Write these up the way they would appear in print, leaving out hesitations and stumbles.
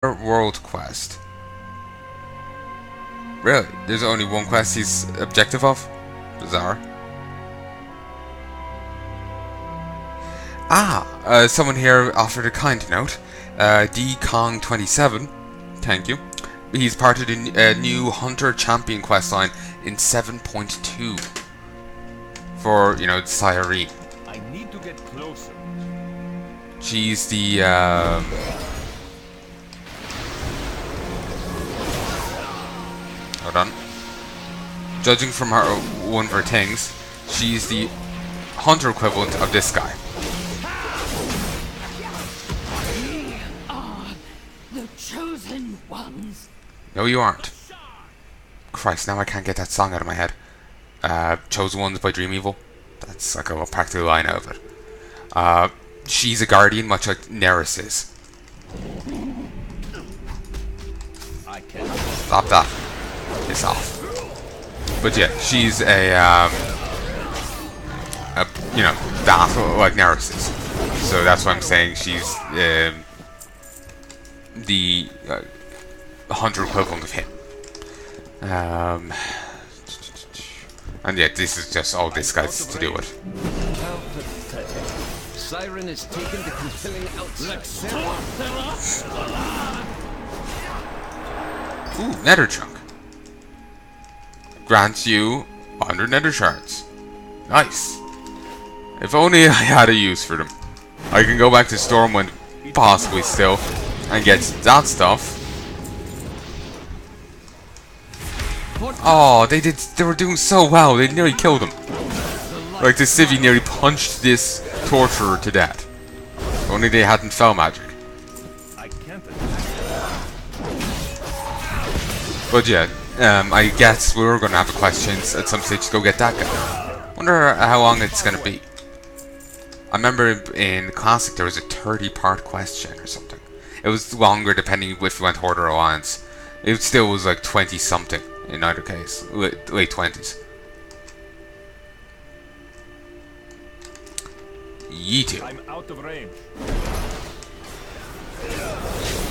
World quest. Really? There's only one quest he's objective of? Bizarre. Someone here offered a kind note. DKong27, thank you. He's part of the new Hunter Champion questline in 7.2 for, you know, Sirene. I need to get closer. She's the hold on. Judging from her one of her things, she's the hunter equivalent of this guy. We are the chosen ones. No, you aren't. Christ, now I can't get that song out of my head. Chosen Ones by Dream Evil. That's like a practical line out of it. She's a guardian, much like Neris is. I can't. Stop that. Piss off. But yeah, she's a you know, that like Neris is. So that's why I'm saying she's the hunter equivalent of him. And yeah, this is just all this guy's to do with. How pathetic. Siren is taken to compelling outside. Ooh, nether chunk. Grants you 100 nether shards. Nice. If only I had a use for them. I can go back to Stormwind, possibly still, and get that stuff. Oh, they were doing so well. They nearly killed him. Like the civvy nearly punched this torturer to death. If only they hadn't fell magic. I can't. But yeah, I guess we're gonna have a questions at some stage to go get that guy. Wonder how long it's gonna be. I remember in Classic there was a 30-part question or something. It was longer depending if you went Horde or Alliance. It still was like 20-something in either case. Late 20s. Yeetu. I'm out of range.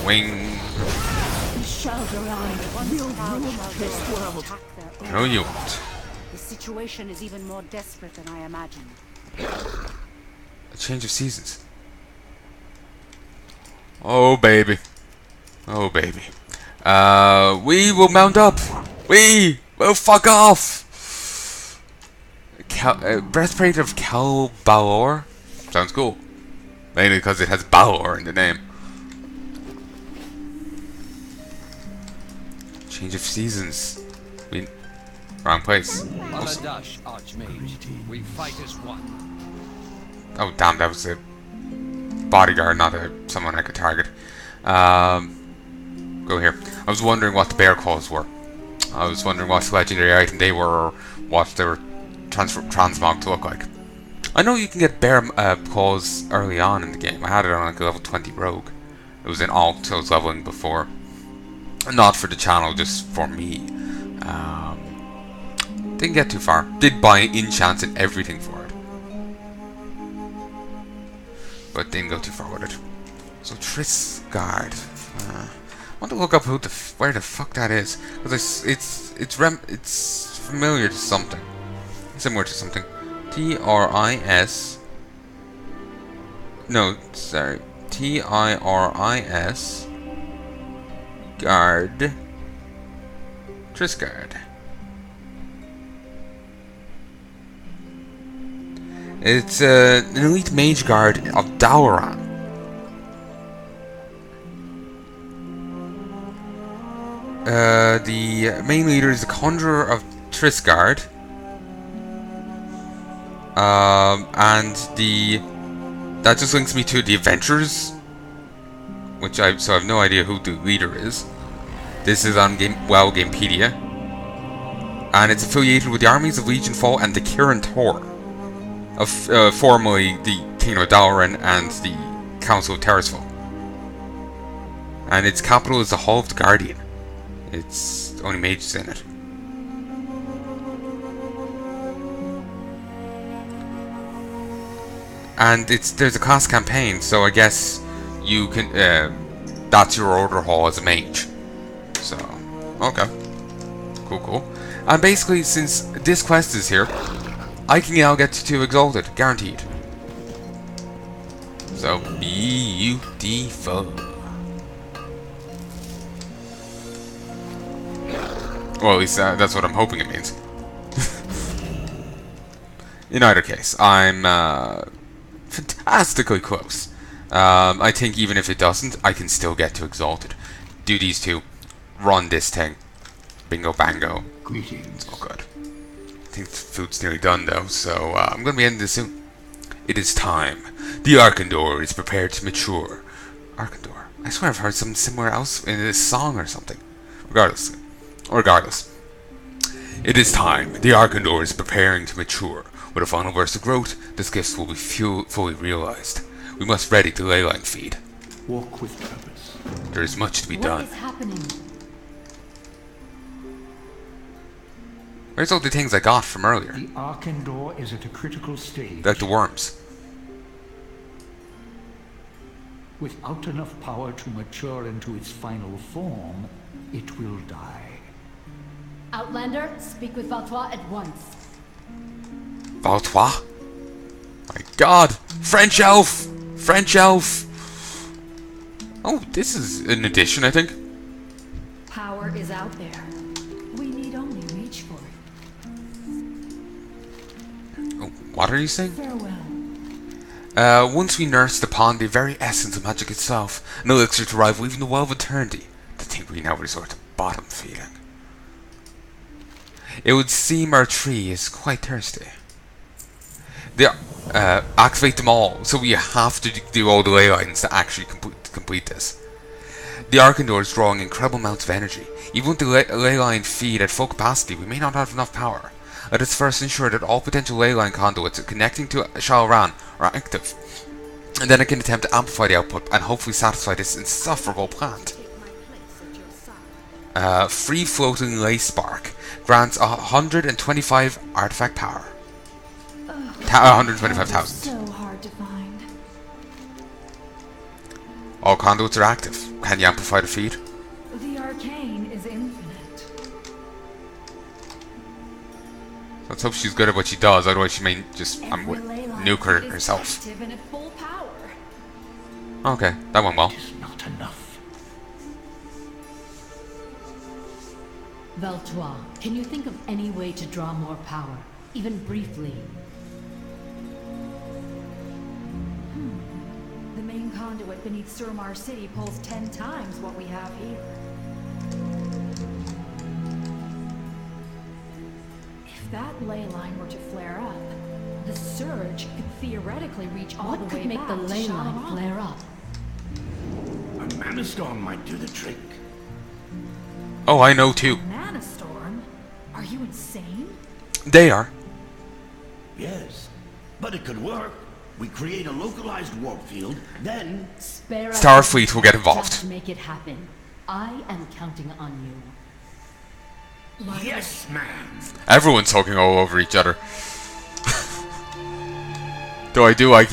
Wing. We shall arrive. We'll rule this world. No, you won't. The situation is even more desperate than I imagined. A change of seasons. Oh baby. Oh baby. We will mount up. We will fuck off. Breastplate of Balor. Sounds cool. Mainly because it has Balor in the name. Change of seasons. Wrong place. Aladash, Archmage. We fight as one. Oh damn, that was a bodyguard, not someone I could target. Go here. I was wondering what the bear claws were. I was wondering what legendary item they were, or what they were transmogged to look like. I know you can get bear claws early on in the game. I had it on like a level 20 rogue. It was in alt, so I was leveling before. Not for the channel, just for me. Didn't get too far. Did buy enchants and everything for it. But didn't go too far with it. So Trisgard. I want to look up where the fuck that is, because it's familiar to something, similar to something. T-R-I-S. No, sorry. T-I-R-I-S. Guard. Trisgard. It's an elite mage guard of Dalaran. The main leader is the Conjurer of Trisgard. And that just links me to the Adventures, so I have no idea who the leader is. This is on Gamepedia, and it's affiliated with the armies of Legion Fall and the Kirin Tor, of formerly the Kingdom of Dalaran and the Council of Terrasfall. And its capital is the Hall of the Guardian. It's only mages in it. And there's a class campaign, so I guess you can that's your order hall as a mage. So, okay. Cool. And basically, since this quest is here, I can now get to Exalted, guaranteed. So, beautiful. Well, at least that's what I'm hoping it means. In either case, I'm fantastically close. I think even if it doesn't, I can still get to Exalted. Do these two, run this thing. Bingo bango. Greetings. It's all good. I think the food's nearly done though, so I'm going to be ending this soon. It is time. The Arkandor is prepared to mature. Arkandor? I swear I've heard something similar else in this song or something. Regardless. It is time. The Arkandor is preparing to mature. With a final burst of growth, this gift will be fully realized. We must ready the leyline feed. Walk with purpose. There is much to be done. What is happening? Where's all the things I got from earlier? The Arkandor is at a critical stage. Like the worms. Without enough power to mature into its final form, it will die. Outlander, speak with Val'sharah at once. Val'sharah? My god! French elf! French elf! Oh, this is an addition, I think. Power is out there. We need only reach for it. Oh, what are you saying? Farewell. Once we nurse upon the very essence of magic itself, an elixir to rival even the well of eternity, to think we now resort to bottom feeding. It would seem our tree is quite thirsty. Activate them all, so we have to do all the ley lines to actually complete this. The Arkandor is drawing incredible amounts of energy. Even with the ley line feed at full capacity, we may not have enough power. Let us first ensure that all potential ley line conduits connecting to Shal'Ran are active, and then I can attempt to amplify the output and hopefully satisfy this insufferable plant. Free floating ley spark grants 125 artifact power. 125,000. So hard to find. All conduits are active. Can you amplify the feed? The arcane is infinite. Let's hope she's good at what she does, otherwise she may just nuke her herself. Active and at full power. Okay, that went well. It is not enough. Val'sharah, can you think of any way to draw more power, even briefly? The main conduit beneath Surmar City pulls 10 times what we have here. If that ley line were to flare up, the surge could theoretically reach all the way back. What could make the ley line flare up? A mana storm might do the trick. Oh, I know too. Mana storm? Are you insane? They are. Yes, but it could work. We create a localized warp field, then... Spare us Starfleet will get involved. just to make it happen. I am counting on you. Yes, ma'am! Everyone's talking all over each other. Though I do like,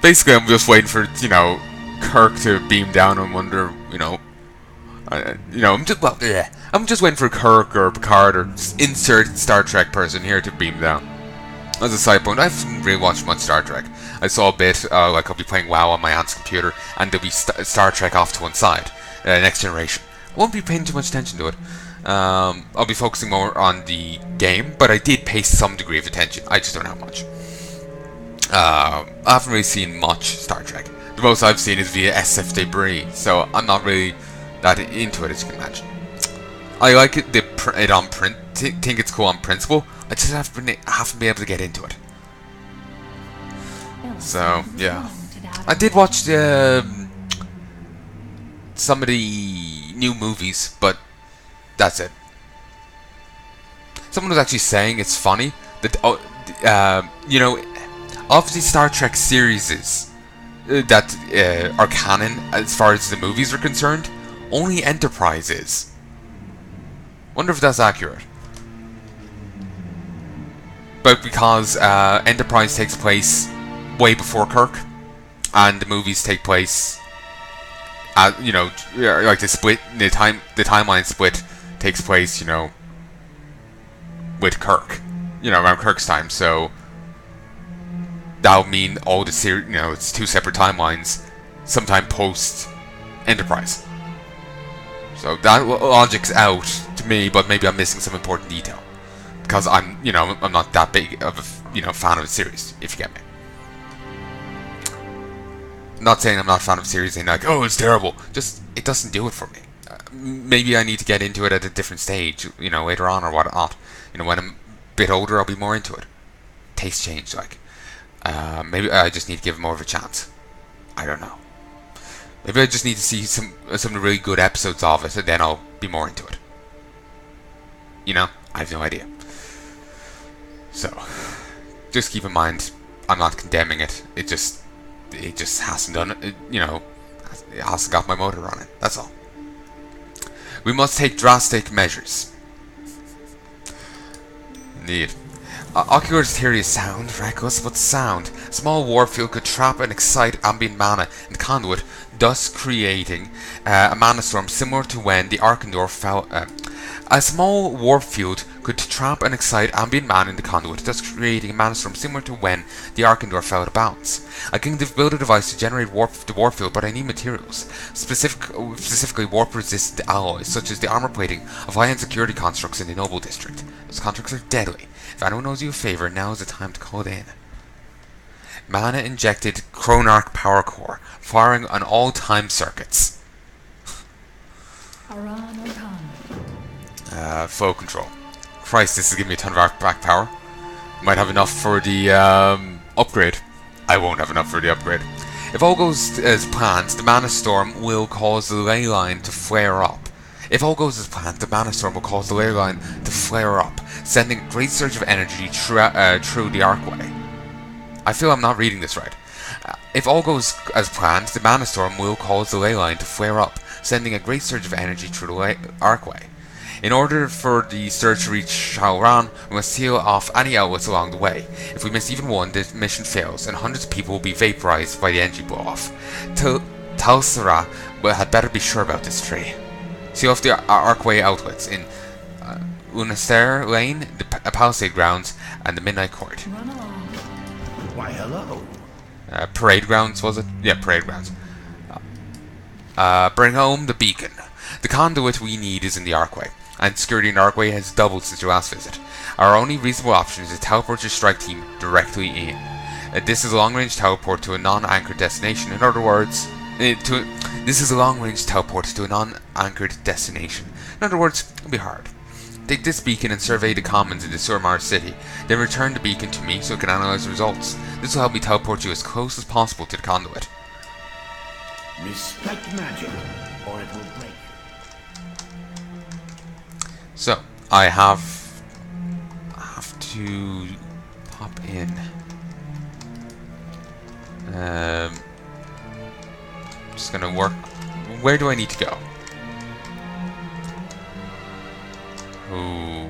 basically I'm just waiting for, Kirk to beam down and wonder, I'm just waiting for Kirk or Picard or just insert Star Trek person here to beam down. As a side point, I haven't really watched much Star Trek. I saw a bit, like I'll be playing WoW on my aunt's computer, and there'll be Star Trek off to one side. Next Generation. I won't be paying too much attention to it. I'll be focusing more on the game, but I did pay some degree of attention. I just don't know how much. I haven't really seen much Star Trek. The most I've seen is via SF Debris, so I'm not really that into it, as you can imagine. I like it on print, think it's cool on principle. I just haven't been able to get into it. So yeah, I did watch some of the new movies, but that's it. Someone was actually saying it's funny that obviously Star Trek series that are canon as far as the movies are concerned, only Enterprise is. Wonder if that's accurate. But because Enterprise takes place way before Kirk, and the movies take place you know, like the timeline split takes place, you know, with Kirk, you know, around Kirk's time. So that would mean all the you know, it's 2 separate timelines, sometime post Enterprise. So that logic's out to me, but maybe I'm missing some important detail because I'm, you know, I'm not that big of a, you know, fan of the series, if you get me. I'm not saying I'm not a fan of the series and like, oh, it's terrible. Just it doesn't do it for me. Maybe I need to get into it at a different stage, you know, later on or whatnot. You know, when I'm a bit older, I'll be more into it. Taste change, like. Maybe I just need to give it more of a chance. I don't know. Maybe I just need to see some really good episodes of it, and then I'll be more into it. You know, I have no idea. So, just keep in mind, I'm not condemning it. It just hasn't done it. You know, it hasn't got my motor running. That's all. We must take drastic measures. Indeed. Ocular's theory is sound, reckless, but sound. A small warp field could trap and excite ambient mana in the conduit, thus creating a mana storm similar to when the Arkandor fell. A small warp field could trap and excite ambient mana in the conduit, thus creating a mana storm similar to when the Arkandor fell out of bounds. I can build a device to generate the warp field, but I need materials, specifically warp-resistant alloys, such as the armor plating of high-end security constructs in the Noble District. Those constructs are deadly. If anyone knows you a favor, now is the time to call it in. Mana-injected Chronarch power core, firing on all time circuits. Flow control. Christ, this is giving me a ton of back power. Might have enough for the upgrade. I won't have enough for the upgrade. If all goes as planned, the mana storm will cause the ley line to flare up. If all goes as planned, the mana storm will cause the ley line to flare up, sending a great surge of energy through the archway. I feel I'm not reading this right. If all goes as planned, the mana storm will cause the ley line to flare up, sending a great surge of energy through the archway. In order for the surge to reach Shalran, we must seal off any outlets along the way. If we miss even one, the mission fails, and hundreds of people will be vaporized by the energy blow-off. Val'sharah had better be sure about this tree. Seal off the archway outlets in Unaster Lane, the Palisade Grounds, and the Midnight Court. Why, hello. Parade Grounds, was it? Yeah, Parade Grounds. Bring home the beacon. The conduit we need is in the archway, and security in the archway has doubled since your last visit. Our only reasonable option is to teleport your strike team directly in. This is a long-range teleport to a non-anchored destination. In other words, this is a long-range teleport to a non-anchored destination. In other words, it'll be hard. Take this beacon and survey the commons in the Surmar city. Then return the beacon to me so I can analyze the results. This will help me teleport you as close as possible to the conduit. Respect magic, or it will break. So, I have to pop in. Just gonna work. Where do I need to go? Ooh.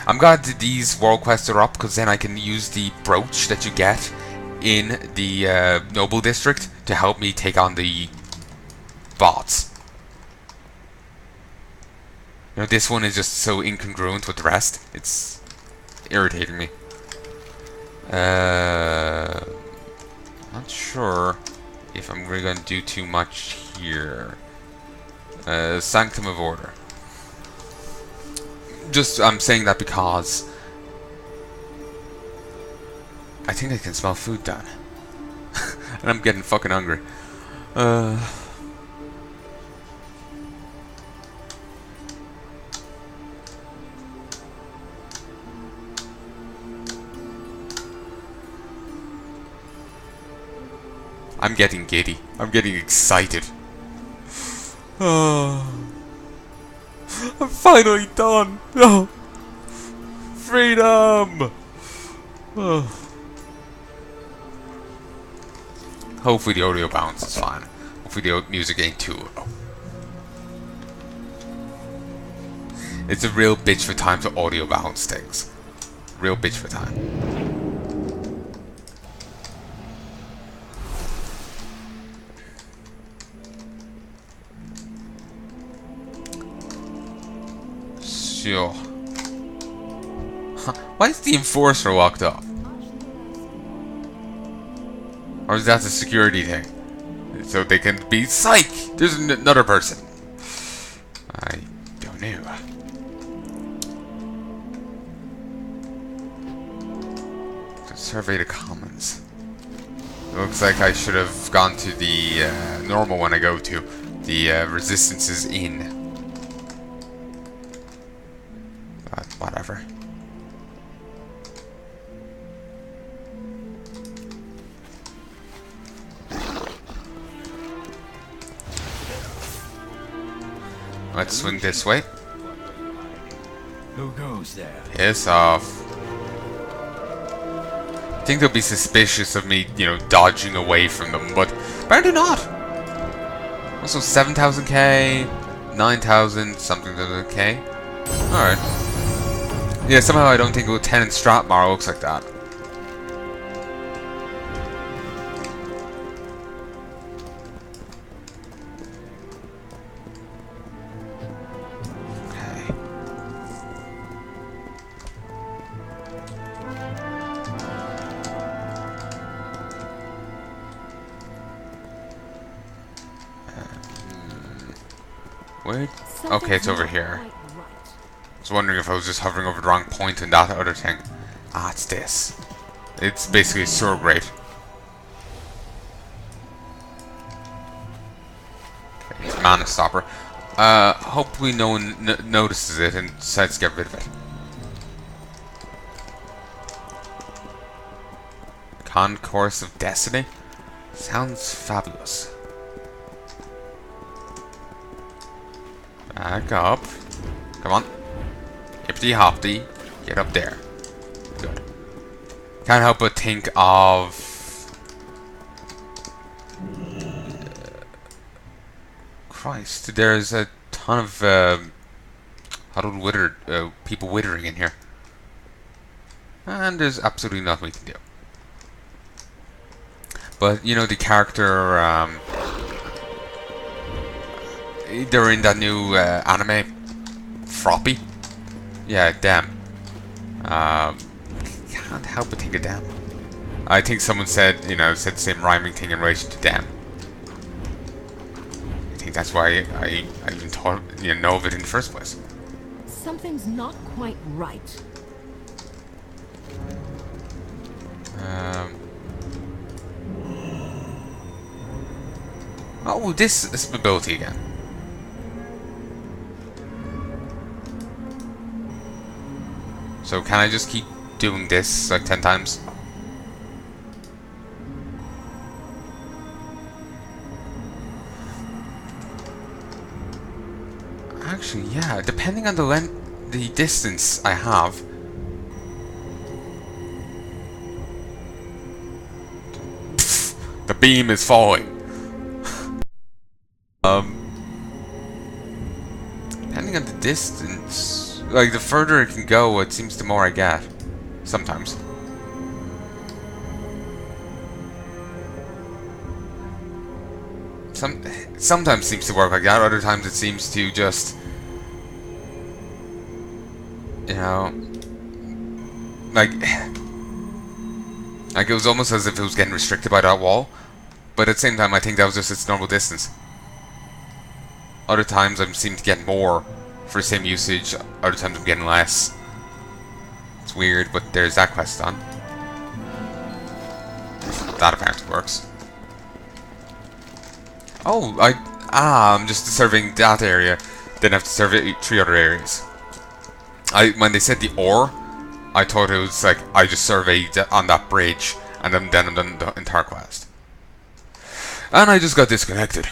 I'm glad that these world quests are up, because then I can use the brooch that you get in the Noble District to help me take on the bots. You know, this one is just so incongruent with the rest. It's irritating me. Not sure if I'm really going to do too much here. Sanctum of Order. Just, I'm saying that because I think I can smell food down. And I'm getting fucking hungry. I'm getting giddy. I'm getting excited. Oh, I'm finally done. Oh, freedom. Oh. Hopefully the audio balance is fine. Hopefully the music ain't too low. It's a real bitch for time to audio balance things. Real bitch for time. Sure. Why is the enforcer locked up? Or is that a security thing? So they can be psych! There's another person. I don't know. Survey the commons. It looks like I should have gone to the normal one I go to. The Resistance's Inn. But whatever. Let's swing this way. Who goes there? Piss off. I think they'll be suspicious of me, you know, dodging away from them, but apparently not. Also 7,000k, 9,000 something k. Alright. Yeah, somehow I don't think Lieutenant Stratmar looks like that. Where? Okay, it's over here. I was wondering if I was just hovering over the wrong point and that other thing. Ah, it's this. It's basically a sewer grate. Okay, it's mana stopper. Hopefully no one notices it and decides to get rid of it. Concourse of Destiny? Sounds fabulous. Back up. Come on. Hippity hoppity. Get up there. Good. Can't help but think of... Christ, there's a ton of huddled people withering in here. And there's absolutely nothing we can do. But, you know, the character... they're in that new anime, Froppy. Yeah, damn. Can't help but think of damn. I think someone said, you know, said the same rhyming thing in relation to damn. I think that's why I even thought, you know of it in the first place. Something's not quite right. Oh, this ability again. So can I just keep doing this like 10 times? Actually, yeah, depending on the distance I have. Pfft, the beam is falling. Depending on the distance. Like, the further it can go, it seems the more I get. Sometimes. Sometimes seems to work like that, other times it seems to just... You know... Like it was almost as if it was getting restricted by that wall. But at the same time, I think that was just its normal distance. Other times I seem to get more for the same usage, other times I'm getting less. It's weird, but there's that quest done. That apparently works. Oh, I'm just serving that area, then I have to serve 3 other areas. When they said the ore, I thought it was like, I just surveyed on that bridge, and then I'm done the entire quest. And I just got disconnected.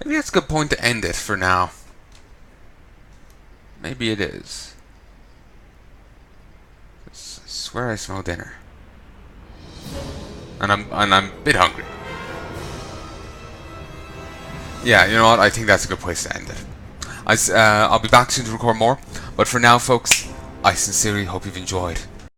Maybe that's a good point to end it for now. Maybe it is. I swear I smell dinner. And I'm a bit hungry. Yeah, you know what? I think that's a good place to end it. I'll be back soon to record more. But for now, folks, I sincerely hope you've enjoyed.